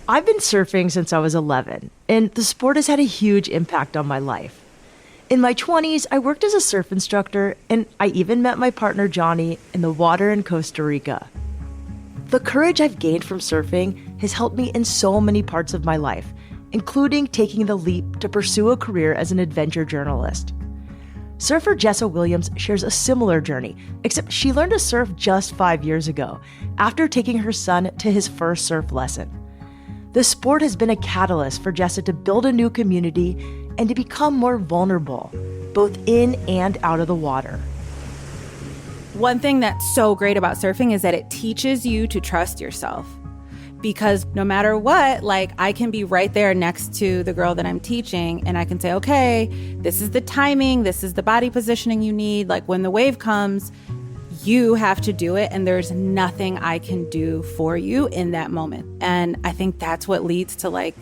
I've been surfing since I was 11, and the sport has had a huge impact on my life. In my 20s, I worked as a surf instructor, and I even met my partner Johnny in the water in Costa Rica. The courage I've gained from surfing has helped me in so many parts of my life, including taking the leap to pursue a career as an adventure journalist. Surfer Jessa Williams shares a similar journey, except she learned to surf just 5 years ago, after taking her son to his first surf lesson. The sport has been a catalyst for Jessa to build a new community and to become more vulnerable, both in and out of the water. One thing that's so great about surfing is that it teaches you to trust yourself. Because no matter what, like, I can be right there next to the girl that I'm teaching and I can say, okay, this is the timing, this is the body positioning you need. Like, when the wave comes, you have to do it, and there's nothing I can do for you in that moment. And I think that's what leads to, like,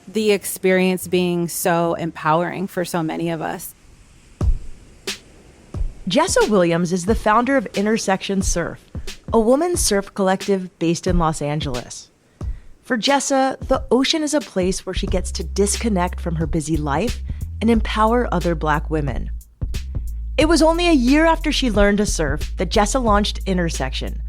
the experience being so empowering for so many of us. Jessa Williams is the founder of Intrsxtn Surf, a women's surf collective based in Los Angeles. For Jessa, the ocean is a place where she gets to disconnect from her busy life and empower other Black women. It was only a year after she learned to surf that Jessa launched Intrsxtn,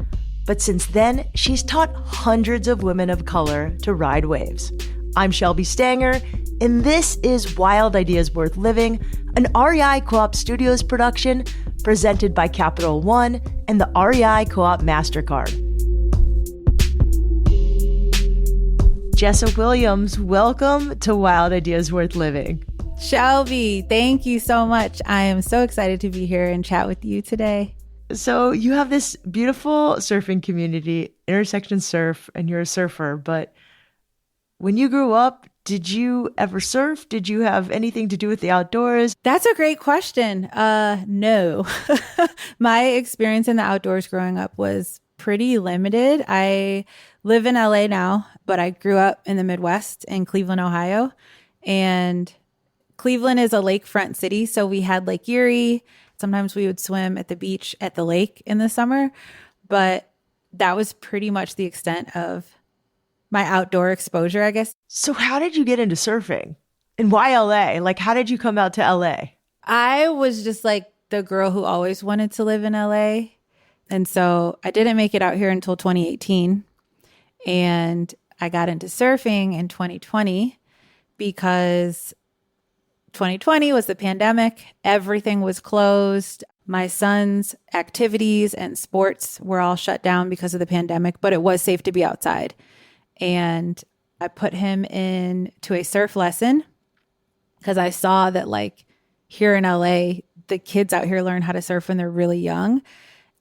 but since then, she's taught hundreds of women of color to ride waves. I'm Shelby Stanger, and this is Wild Ideas Worth Living, an REI Co-op Studios production presented by Capital One and the REI Co-op Mastercard. Jessa Williams, welcome to Wild Ideas Worth Living. Shelby, thank you so much. I am so excited to be here and chat with you today. So you have this beautiful surfing community, Intrsxtn Surf, and you're a surfer, but when you grew up, did you ever surf? Did you have anything to do with the outdoors? That's a great question. No. My experience in the outdoors growing up was pretty limited. I live in LA now, but I grew up in the Midwest in Cleveland, Ohio. And Cleveland is a lakefront city, so we had Lake Erie. Sometimes we would swim at the beach at the lake in the summer, but that was pretty much the extent of my outdoor exposure, I guess. So how did you get into surfing? And why LA? Like, how did you come out to LA? I was just like the girl who always wanted to live in LA. And so I didn't make it out here until 2018. And I got into surfing in 2020 because 2020 was the pandemic. Everything was closed. My son's activities and sports were all shut down because of the pandemic, but it was safe to be outside. And I put him into a surf lesson because I saw that, like, here in LA, the kids out here learn how to surf when they're really young.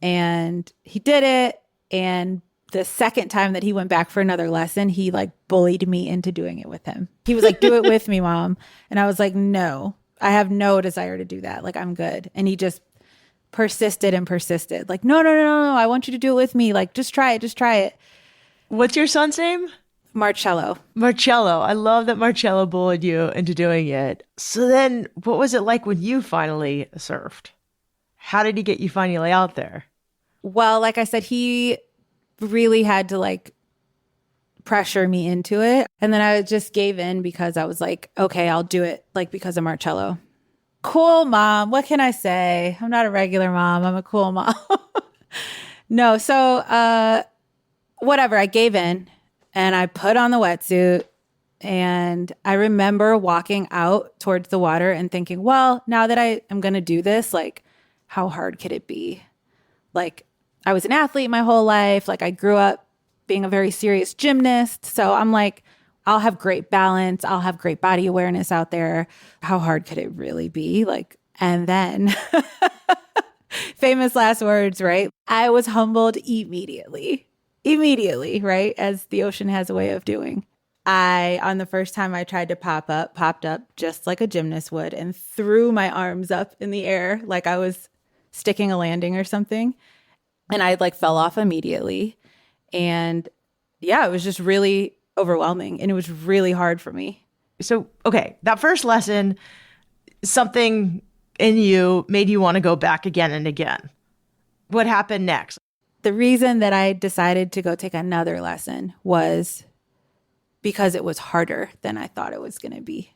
And he did it. And the second time that he went back for another lesson, he like bullied me into doing it with him. He was like, do it with me, Mom. And I was like, no, I have no desire to do that. Like, I'm good. And he just persisted and persisted. Like, no, I want you to do it with me. Like, just try it. Just try it. What's your son's name? Marcello. Marcello. I love that Marcello bullied you into doing it. So then what was it like when you finally surfed? How did he get you finally out there? Well, like I said, he really had to like pressure me into it. And then I just gave in because I was like, okay, I'll do it, like, because of Marcello. Cool mom. What can I say? I'm not a regular mom. I'm a cool mom. No. So, whatever, I gave in and I put on the wetsuit, and I remember walking out towards the water and thinking, well, now that I am going to do this, like, how hard could it be? Like, I was an athlete my whole life. Like, I grew up being a very serious gymnast. So I'm like, I'll have great balance. I'll have great body awareness out there. How hard could it really be? Like, and then famous last words, right? I was humbled immediately, right? As the ocean has a way of doing. On the first time I tried to popped up just like a gymnast would and threw my arms up in the air like I was sticking a landing or something. And I like fell off immediately. And yeah, it was just really overwhelming and it was really hard for me. So, okay, that first lesson, something in you made you want to go back again and again. What happened next? The reason that I decided to go take another lesson was because it was harder than I thought it was going to be.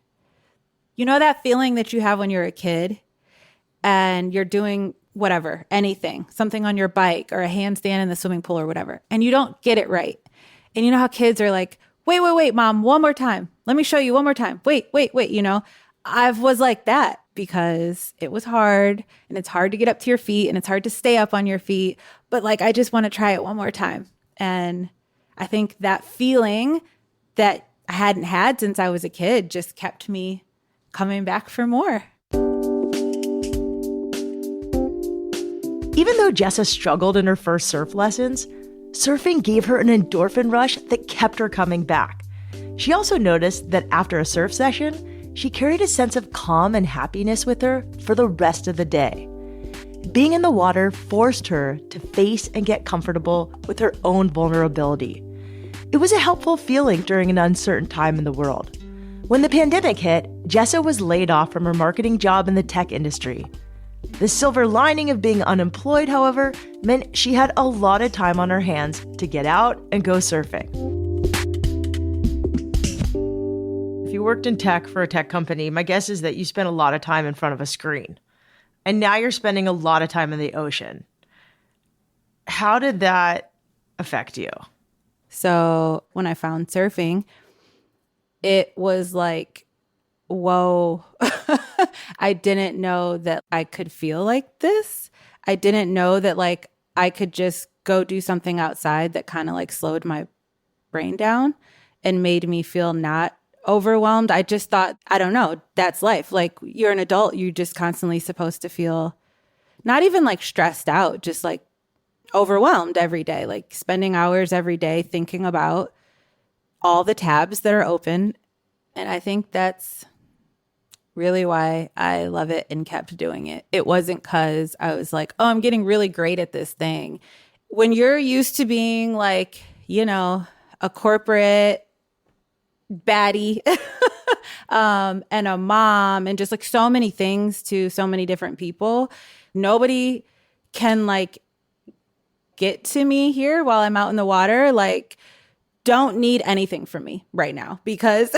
You know that feeling that you have when you're a kid and you're doing whatever, anything, something on your bike or a handstand in the swimming pool or whatever, and you don't get it right. And you know how kids are like, wait, mom, one more time. Let me show you one more time. Wait. You know, I was like that because it was hard and it's hard to get up to your feet and it's hard to stay up on your feet. But like, I just want to try it one more time. And I think that feeling that I hadn't had since I was a kid just kept me coming back for more. Even though Jessa struggled in her first surf lessons, surfing gave her an endorphin rush that kept her coming back. She also noticed that after a surf session, she carried a sense of calm and happiness with her for the rest of the day. Being in the water forced her to face and get comfortable with her own vulnerability. It was a helpful feeling during an uncertain time in the world. When the pandemic hit, Jessa was laid off from her marketing job in the tech industry. The silver lining of being unemployed, however, meant she had a lot of time on her hands to get out and go surfing. If you worked in tech for a tech company, my guess is that you spent a lot of time in front of a screen. And now you're spending a lot of time in the ocean. How did that affect you? So when I found surfing, it was like, whoa, I didn't know that I could feel like this. I didn't know that like I could just go do something outside that kind of like slowed my brain down and made me feel not overwhelmed. I just thought, I don't know, that's life. Like you're an adult, you're just constantly supposed to feel not even like stressed out, just like overwhelmed every day, like spending hours every day thinking about all the tabs that are open. And I think that's really why I love it and kept doing it. It wasn't because I was like, oh, I'm getting really great at this thing. When you're used to being like, you know, a corporate baddie and a mom and just like so many things to so many different people, nobody can like get to me here while I'm out in the water. Like, don't need anything from me right now because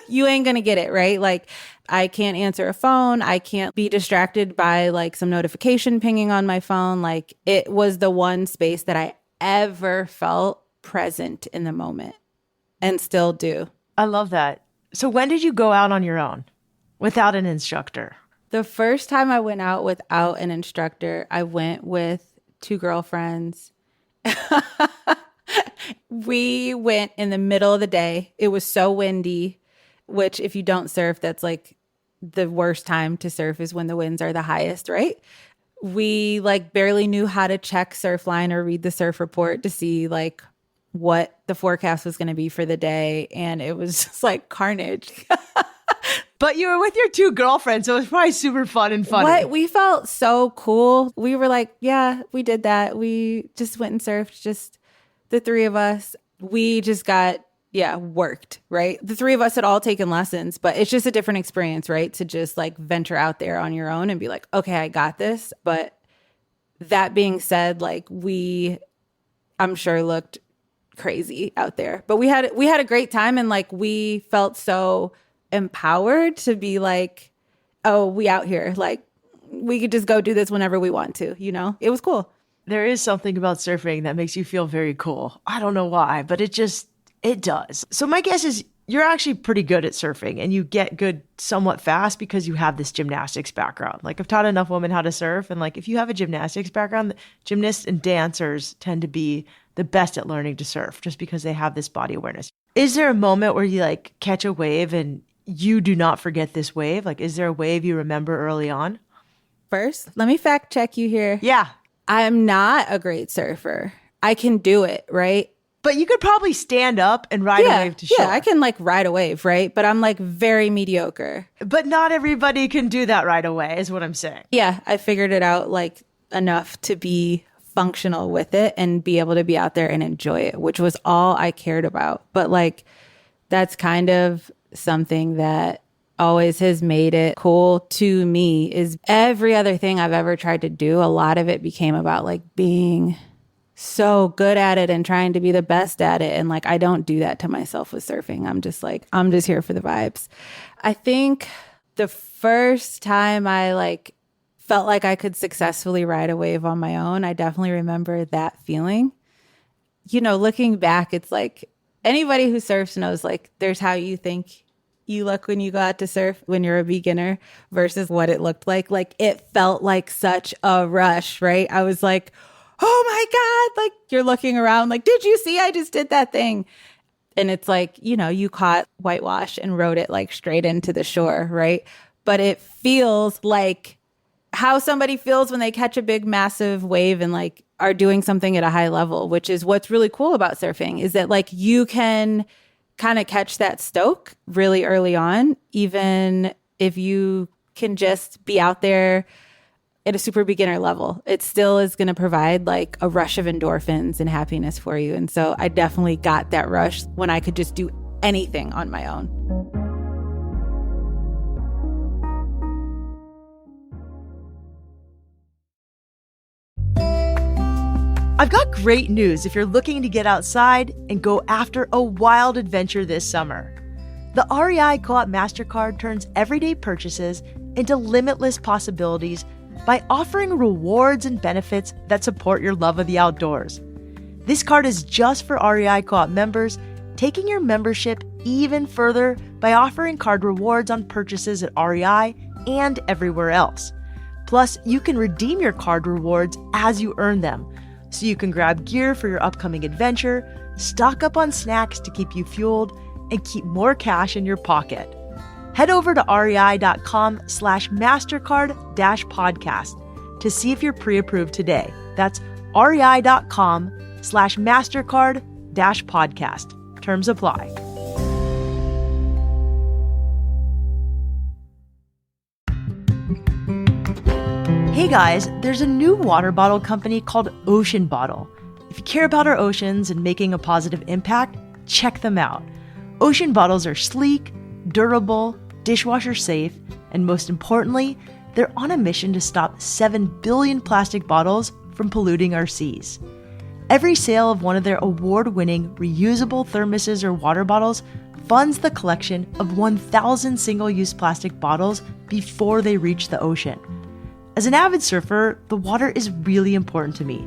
you ain't gonna get it, right? Like, I can't answer a phone. I can't be distracted by like some notification pinging on my phone. Like, it was the one space that I ever felt present in the moment and still do. I love that. So when did you go out on your own without an instructor? The first time I went out without an instructor, I went with two girlfriends. We went in the middle of the day. It was so windy, which if you don't surf, that's like the worst time to surf is when the winds are the highest, right? We like barely knew how to check Surfline or read the surf report to see like what the forecast was going to be for the day. And it was just like carnage. But you were with your two girlfriends, so it was probably super fun and funny. What? We felt so cool. We were like, yeah, we did that. We just went and surfed, just the three of us. We just got, worked, right? The three of us had all taken lessons, but it's just a different experience, right? To just like venture out there on your own and be like, okay, I got this. But that being said, like I'm sure looked crazy out there, but we had a great time. And like, we felt so empowered to be like, oh, we out here, like we could just go do this whenever we want to, you know? It was cool. There is something about surfing that makes you feel very cool. I don't know why, but it does. So my guess is you're actually pretty good at surfing and you get good somewhat fast because you have this gymnastics background. Like I've taught enough women how to surf, and like if you have a gymnastics background, gymnasts and dancers tend to be the best at learning to surf just because they have this body awareness. Is there a moment where you like catch a wave and you do not forget this wave? Like, is there a wave you remember early on? First, let me fact check you here. Yeah. I'm not a great surfer. I can do it, right? But you could probably stand up and ride a wave to shore. Yeah, I can like ride a wave, right? But I'm like very mediocre. But not everybody can do that right away, is what I'm saying. Yeah, I figured it out like enough to be functional with it and be able to be out there and enjoy it, which was all I cared about. But like, that's kind of something that always has made it cool to me is every other thing I've ever tried to do. A lot of it became about like being so good at it and trying to be the best at it. And like, I don't do that to myself with surfing. I'm just like, I'm just here for the vibes. I think the first time I like felt like I could successfully ride a wave on my own, I definitely remember that feeling. You know, looking back, it's like anybody who surfs knows like there's how you think you look when you go out to surf when you're a beginner versus what it looked like. Like it felt like such a rush, right? I was like, oh my God, like you're looking around like, did you see I just did that thing? And it's like, you know, you caught whitewash and rode it like straight into the shore, right? But it feels like how somebody feels when they catch a big, massive wave and like are doing something at a high level, which is what's really cool about surfing is that like you can kind of catch that stoke really early on, even if you can just be out there at a super beginner level. It still is going to provide like a rush of endorphins and happiness for you. And so I definitely got that rush when I could just do anything on my own. I've got great news if you're looking to get outside and go after a wild adventure this summer. The REI Co-op Mastercard turns everyday purchases into limitless possibilities by offering rewards and benefits that support your love of the outdoors. This card is just for REI Co-op members, taking your membership even further by offering card rewards on purchases at REI and everywhere else. Plus, you can redeem your card rewards as you earn them, so you can grab gear for your upcoming adventure, stock up on snacks to keep you fueled, and keep more cash in your pocket. Head over to rei.com/MasterCard-podcast to see if you're pre-approved today. That's rei.com/MasterCard-podcast. Terms apply. Hey guys, there's a new water bottle company called Ocean Bottle. If you care about our oceans and making a positive impact, check them out. Ocean bottles are sleek, durable, dishwasher safe, and most importantly, they're on a mission to stop 7 billion plastic bottles from polluting our seas. Every sale of one of their award-winning reusable thermoses or water bottles funds the collection of 1,000 single-use plastic bottles before they reach the ocean. As an avid surfer, the water is really important to me.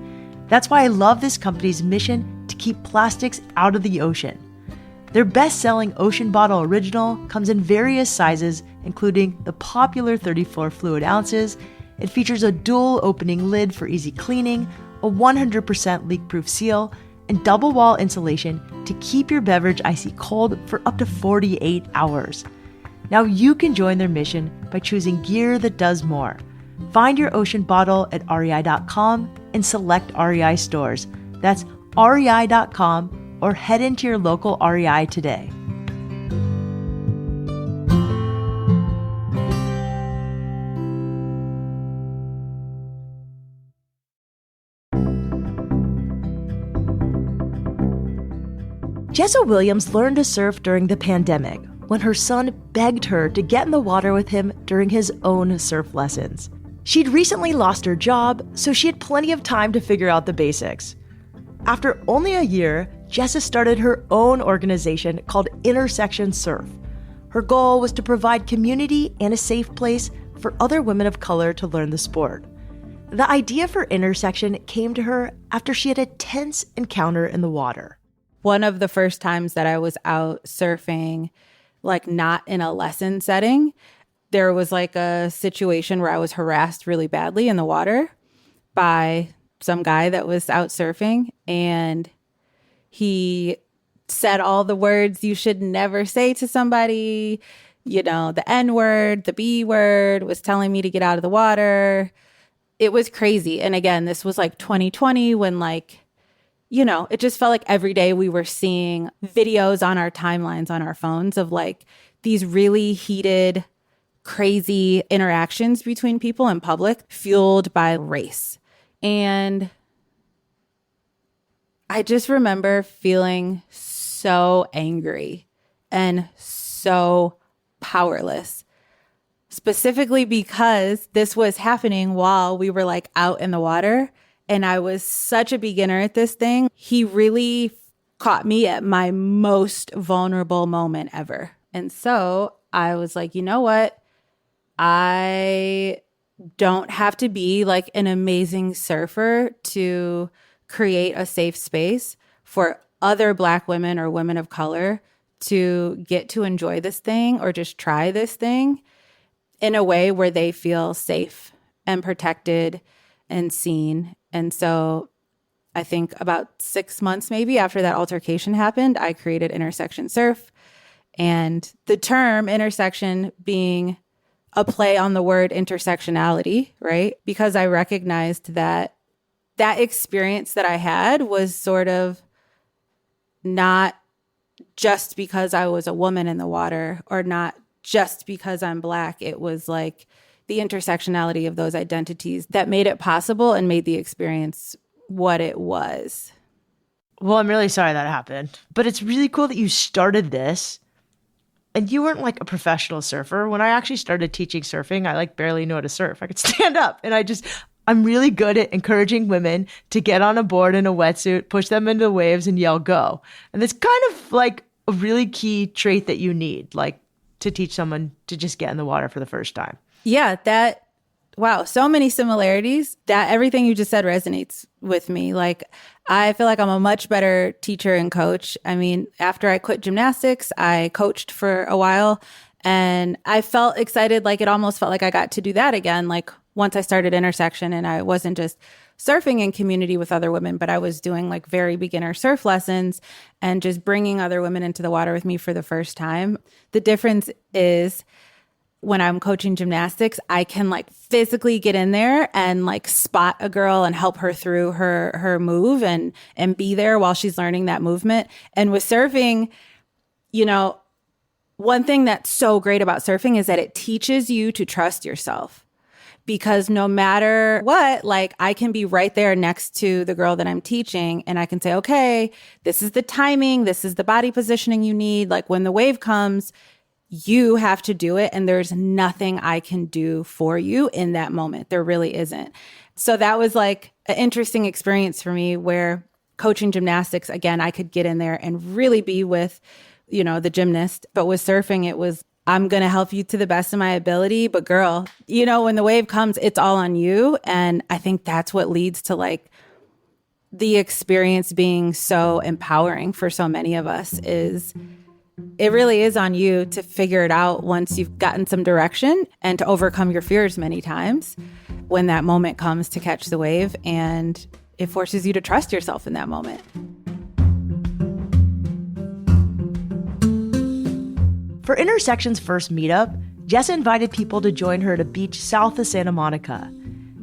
That's why I love this company's mission to keep plastics out of the ocean. Their best-selling Ocean Bottle Original comes in various sizes, including the popular 34 fluid ounces. It features a dual opening lid for easy cleaning, a 100% leak-proof seal, and double wall insulation to keep your beverage icy cold for up to 48 hours. Now you can join their mission by choosing gear that does more. Find your Ocean Bottle at rei.com and select REI stores. That's rei.com or head into your local REI today. Jessa Williams learned to surf during the pandemic when her son begged her to get in the water with him during his own surf lessons. She'd recently lost her job, so she had plenty of time to figure out the basics. After only a year, Jessa started her own organization called Intrsxtn Surf. Her goal was to provide community and a safe place for other women of color to learn the sport. The idea for Intrsxtn came to her after she had a tense encounter in the water. One of the first times that I was out surfing, like not in a lesson setting, there was like a situation where I was harassed really badly in the water by some guy that was out surfing, and he said all the words you should never say to somebody, you know, the N word, the B word, was telling me to get out of the water. It was crazy. And again, this was like 2020 when like, you know, it just felt like every day we were seeing videos on our timelines on our phones of like these really heated, crazy interactions between people in public fueled by race. And I just remember feeling so angry and so powerless, specifically because this was happening while we were like out in the water and I was such a beginner at this thing. He really caught me at my most vulnerable moment ever. And so I was like, you know what? I don't have to be like an amazing surfer to create a safe space for other Black women or women of color to get to enjoy this thing or just try this thing in a way where they feel safe and protected and seen. And so I think about 6 months maybe after that altercation happened, I created Intrsxtn Surf. And the term intersection being a play on the word intersectionality, right? Because I recognized that that experience that I had was sort of not just because I was a woman in the water or not just because I'm Black. It was like the intersectionality of those identities that made it possible and made the experience what it was. Well, I'm really sorry that happened, but it's really cool that you started this. And you weren't like a professional surfer. When I actually started teaching surfing, I like barely knew how to surf. I could stand up, and I'm really good at encouraging women to get on a board in a wetsuit, push them into the waves and yell go. And it's kind of like a really key trait that you need, like to teach someone to just get in the water for the first time. Yeah, wow, so many similarities. That everything you just said resonates with me. Like, I feel like I'm a much better teacher and coach. I mean, after I quit gymnastics, I coached for a while and I felt excited. Like, it almost felt like I got to do that again. Like, once I started Intrsxtn and I wasn't just surfing in community with other women, but I was doing like very beginner surf lessons and just bringing other women into the water with me for the first time. The difference is, when I'm coaching gymnastics, I can like physically get in there and like spot a girl and help her through her move and be there while she's learning that movement. And with surfing, you know, one thing that's so great about surfing is that it teaches you to trust yourself. Because no matter what, like, I can be right there next to the girl that I'm teaching and I can say, okay, this is the timing, this is the body positioning you need. Like, when the wave comes, you have to do it, and there's nothing I can do for you in that moment. There really isn't. So that was like an interesting experience for me, where coaching gymnastics, again, I could get in there and really be with, you know, the gymnast. But with surfing, it was, I'm going to help you to the best of my ability. But girl, you know, when the wave comes, it's all on you. And I think that's what leads to like the experience being so empowering for so many of us. Is it really is on you to figure it out once you've gotten some direction and to overcome your fears many times when that moment comes to catch the wave. And it forces you to trust yourself in that moment. For Intrsxtn's first meetup, Jessa invited people to join her at a beach south of Santa Monica.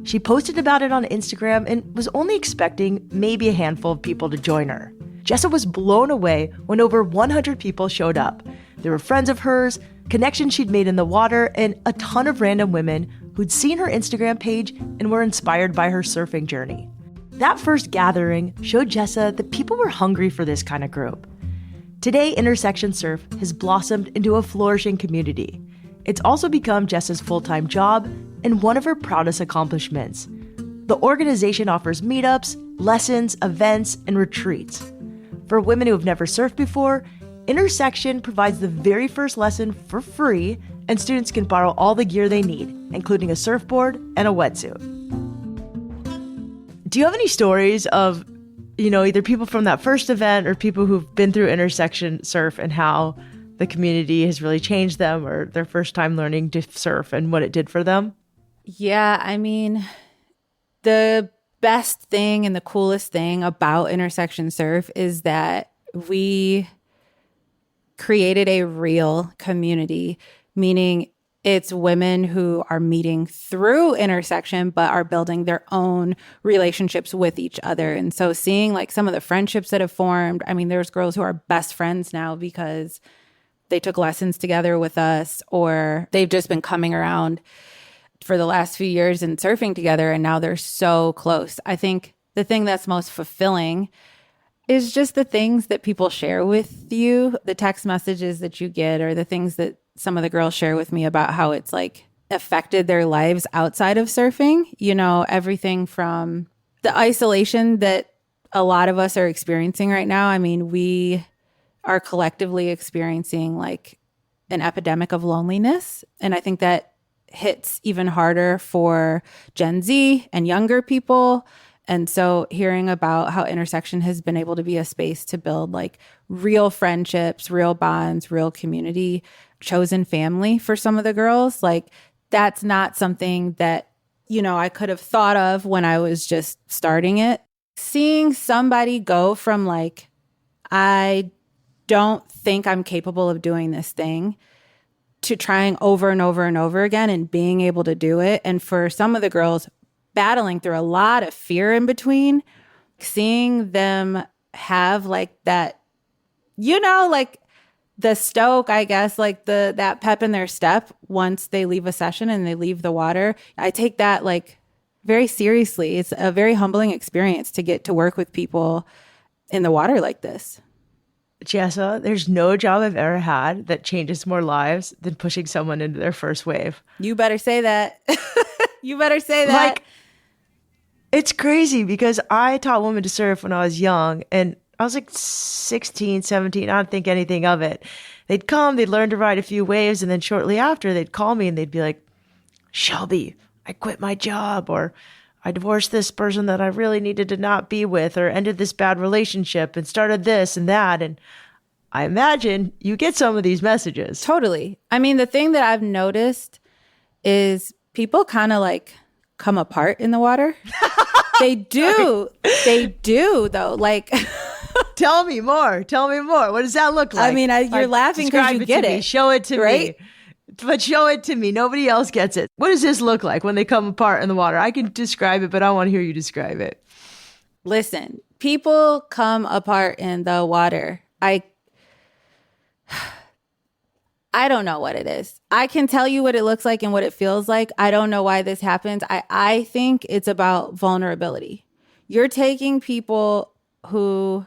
She posted about it on Instagram and was only expecting maybe a handful of people to join her. Jessa was blown away when over 100 people showed up. There were friends of hers, connections she'd made in the water, and a ton of random women who'd seen her Instagram page and were inspired by her surfing journey. That first gathering showed Jessa that people were hungry for this kind of group. Today, Intrsxtn Surf has blossomed into a flourishing community. It's also become Jessa's full-time job and one of her proudest accomplishments. The organization offers meetups, lessons, events, and retreats. For women who have never surfed before, Intrsxtn provides the very first lesson for free, and students can borrow all the gear they need, including a surfboard and a wetsuit. Do you have any stories of, you know, either people from that first event or people who've been through Intrsxtn Surf and how the community has really changed them, or their first time learning to surf and what it did for them? Yeah, I mean, the best thing and the coolest thing about Intrsxtn Surf is that we created a real community, meaning it's women who are meeting through Intrsxtn, but are building their own relationships with each other. And so seeing like some of the friendships that have formed, I mean, there's girls who are best friends now because they took lessons together with us, or they've just been coming around for the last few years and surfing together, and now they're so close. I think the thing that's most fulfilling is just the things that people share with you, the text messages that you get, or the things that some of the girls share with me about how it's like affected their lives outside of surfing. You know, everything from the isolation that a lot of us are experiencing right now. I mean, we are collectively experiencing like an epidemic of loneliness. And I think that hits even harder for Gen Z and younger people. And so hearing about how Intrsxtn has been able to be a space to build like real friendships, real bonds, real community, chosen family for some of the girls, like that's not something that, you know, I could have thought of when I was just starting it. Seeing somebody go from like, I don't think I'm capable of doing this thing, to trying over and over and over again and being able to do it. And for some of the girls battling through a lot of fear in between, seeing them have like that, you know, like the stoke, I guess, like that pep in their step once they leave a session and they leave the water. I take that like very seriously. It's a very humbling experience to get to work with people in the water like this. Jessa, there's no job I've ever had that changes more lives than pushing someone into their first wave. You better say that. You better say that. Like, it's crazy because I taught women to surf when I was young, and I was like 16, 17. I don't think anything of it. They'd come, they'd learn to ride a few waves, and then shortly after, they'd call me and they'd be like, Shelby, I quit my job, or I divorced this person that I really needed to not be with, or ended this bad relationship and started this and that. And I imagine you get some of these messages. Totally. I mean, the thing that I've noticed is people kind of like come apart in the water. They do. They do, though. Like, Tell me more. Tell me more. What does that look like? I mean, you're laughing because you get it. Show it to right? me. But show it to me. Nobody else gets it. What does this look like when they come apart in the water? I can describe it, but I want to hear you describe it. Listen, people come apart in the water. I don't know what it is. I can tell you what it looks like and what it feels like. I don't know why this happens. I think it's about vulnerability. You're taking people who,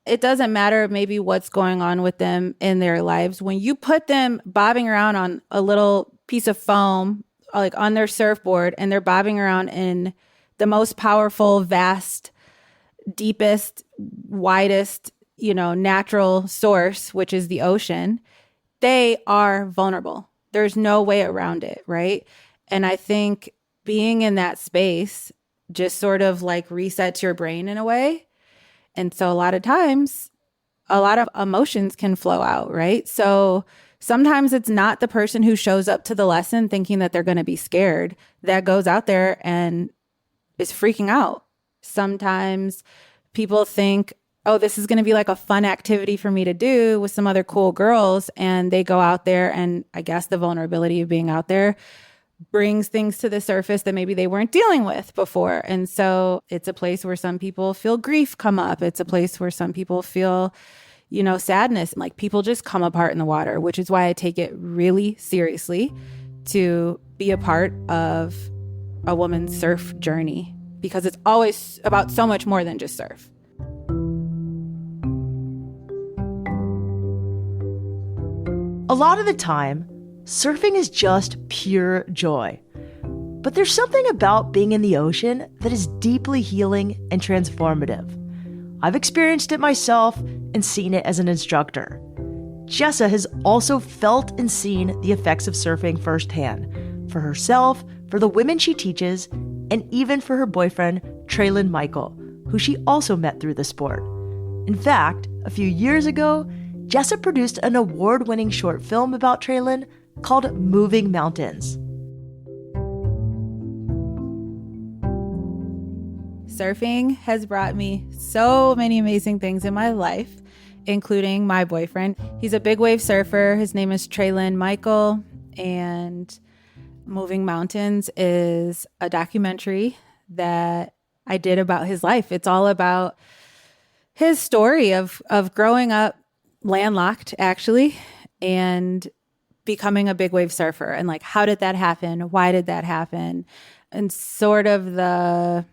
it doesn't matter maybe what's going on with them in their lives. When you put them bobbing around on a little piece of foam, like on their surfboard, and they're bobbing around in the most powerful, vast, deepest, widest, you know, natural source, which is the ocean, they are vulnerable. There's no way around it, right? And I think being in that space just sort of like resets your brain in a way. And so a lot of times, a lot of emotions can flow out, right? So sometimes it's not the person who shows up to the lesson thinking that they're going to be scared that goes out there and is freaking out. Sometimes people think, oh, this is going to be like a fun activity for me to do with some other cool girls. And they go out there, and I guess the vulnerability of being out there brings things to the surface that maybe they weren't dealing with before. And so it's a place where some people feel grief come up. It's a place where some people feel, you know, sadness. And like people just come apart in the water, which is why I take it really seriously to be a part of a woman's surf journey, because it's always about so much more than just surf. A lot of the time, surfing is just pure joy. But there's something about being in the ocean that is deeply healing and transformative. I've experienced it myself and seen it as an instructor. Jessa has also felt and seen the effects of surfing firsthand, for herself, for the women she teaches, and even for her boyfriend, Traylon Michael, who she also met through the sport. In fact, a few years ago, Jessa produced an award-winning short film about Traylon called Moving Mountains. Surfing has brought me so many amazing things in my life, including my boyfriend. He's a big wave surfer. His name is Traylon Michael, and Moving Mountains is a documentary that I did about his life. It's all about his story of growing up landlocked, actually, and becoming a big wave surfer. And like, how did that happen? Why did that happen? And sort of the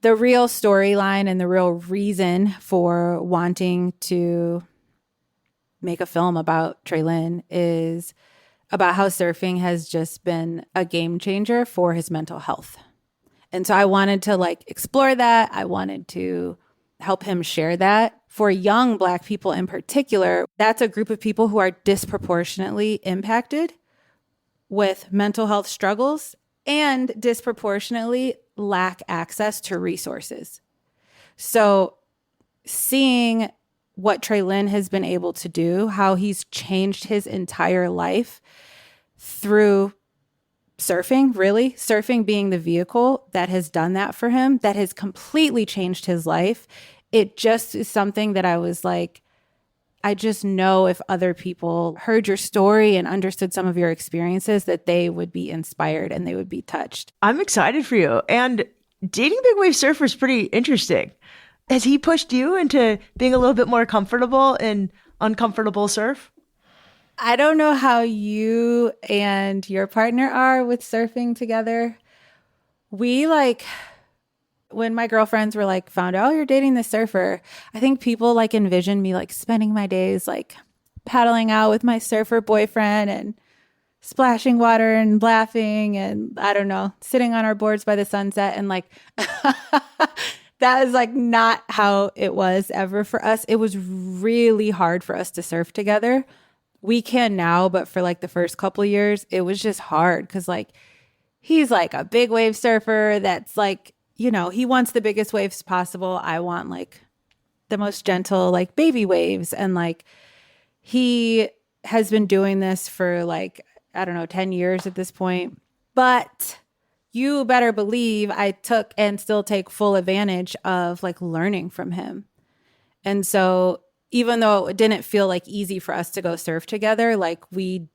real storyline and the real reason for wanting to make a film about Traylon is about how surfing has just been a game changer for his mental health. And so I wanted to like explore that. I wanted to help him share that. For young Black people in particular, that's a group of people who are disproportionately impacted with mental health struggles and disproportionately lack access to resources. So seeing what Trey Lynn has been able to do, how he's changed his entire life through surfing, really, surfing being the vehicle that has done that for him, that has completely changed his life. It just is something that I was like, I just know if other people heard your story and understood some of your experiences, that they would be inspired and they would be touched. I'm excited for you. And dating big wave surfer is pretty interesting. Has he pushed you into being a little bit more comfortable in uncomfortable surf? I don't know how you and your partner are with surfing together. We like, when my girlfriends were like, found out, oh, you're dating this surfer, I think people like envision me like spending my days like paddling out with my surfer boyfriend and splashing water and laughing and I don't know, sitting on our boards by the sunset. And like, that is like not how it was ever for us. It was really hard for us to surf together. We can now, but for like the first couple of years, it was just hard because like he's like a big wave surfer that's like, you know, he wants the biggest waves possible. I want like the most gentle, like baby waves. And like he has been doing this for like, I don't know, 10 years at this point. But you better believe I took and still take full advantage of like learning from him. And so even though it didn't feel like easy for us to go surf together, like we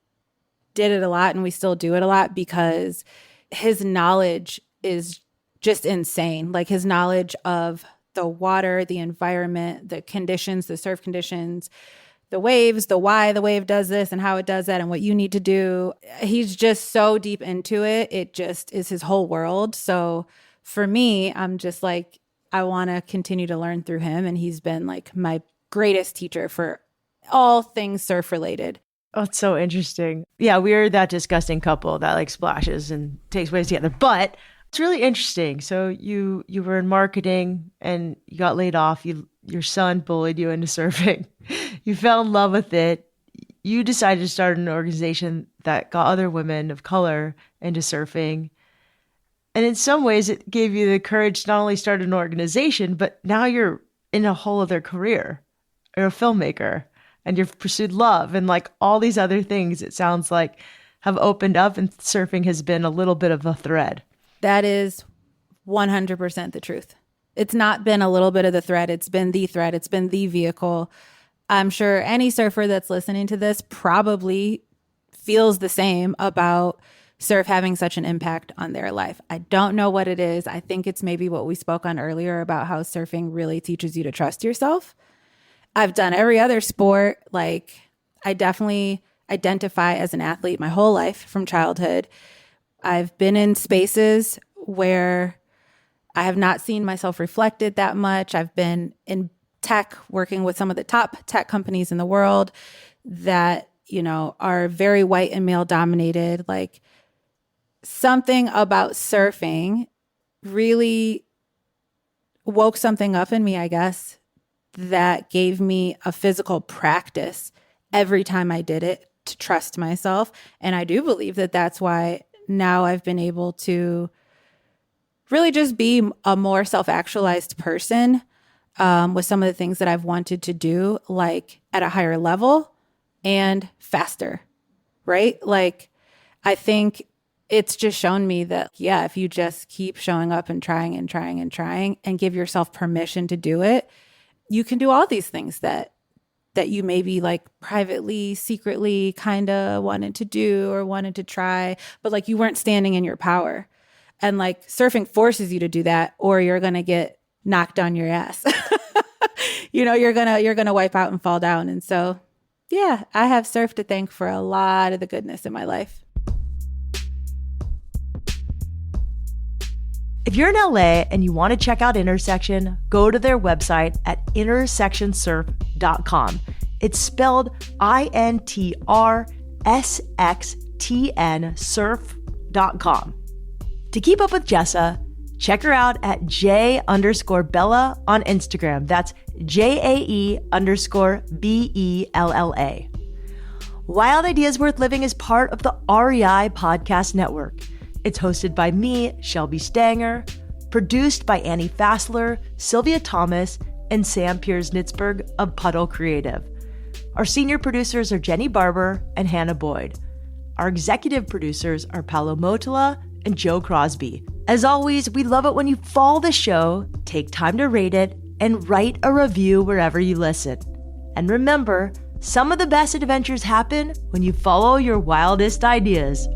did it a lot and we still do it a lot because his knowledge is just insane. Like his knowledge of the water, the environment, the conditions, the surf conditions, the waves, the why the wave does this and how it does that and what you need to do. He's just so deep into it. It just is his whole world. So for me, I'm just like, I want to continue to learn through him. And he's been like my greatest teacher for all things surf related. Oh, it's so interesting. Yeah, we're that disgusting couple that like splashes and takes waves together. But it's really interesting. So you were in marketing and you got laid off. Your son bullied you into surfing. You fell in love with it. You decided to start an organization that got other women of color into surfing. And in some ways, it gave you the courage to not only start an organization, but now you're in a whole other career. You're a filmmaker and you've pursued love and like all these other things, it sounds like, have opened up and surfing has been a little bit of a thread. That is 100% the truth. It's not been a little bit of the thread. It's been the thread. It's been the vehicle. I'm sure any surfer that's listening to this probably feels the same about surf having such an impact on their life. I don't know what it is. I think it's maybe what we spoke on earlier about how surfing really teaches you to trust yourself. I've done every other sport. Like I definitely identify as an athlete my whole life from childhood. I've been in spaces where I have not seen myself reflected that much. I've been in tech, working with some of the top tech companies in the world that, you know, are very white and male dominated. Like something about surfing really woke something up in me, I guess, that gave me a physical practice every time I did it to trust myself. And I do believe that that's why now I've been able to really just be a more self-actualized person with some of the things that I've wanted to do, like at a higher level and faster, right? Like, I think it's just shown me that, yeah, if you just keep showing up and trying and trying and trying and give yourself permission to do it, you can do all these things that you maybe like privately, secretly kind of wanted to do or wanted to try, but like you weren't standing in your power. And like surfing forces you to do that, or you're going to get knocked on your ass. You know, you're going to wipe out and fall down. And so, yeah, I have surf to thank for a lot of the goodness in my life. If you're in LA and you want to check out Intrsxtn, go to their website at Intrsxtnsurf.com. It's spelled INTRSXTN surf.com. To keep up with Jessa, Check her out at J_Bella on Instagram. That's JAE_BELLA. Wild Ideas Worth Living is part of the REI Podcast Network. It's hosted by me, Shelby Stanger, produced by Annie Fassler, Sylvia Thomas, and Sam Piers-Nitzberg of Puddle Creative. Our senior producers are Jenny Barber and Hannah Boyd. Our executive producers are Paolo Motola and Joe Crosby. As always, we love it when you follow the show, take time to rate it, and write a review wherever you listen. And remember, some of the best adventures happen when you follow your wildest ideas.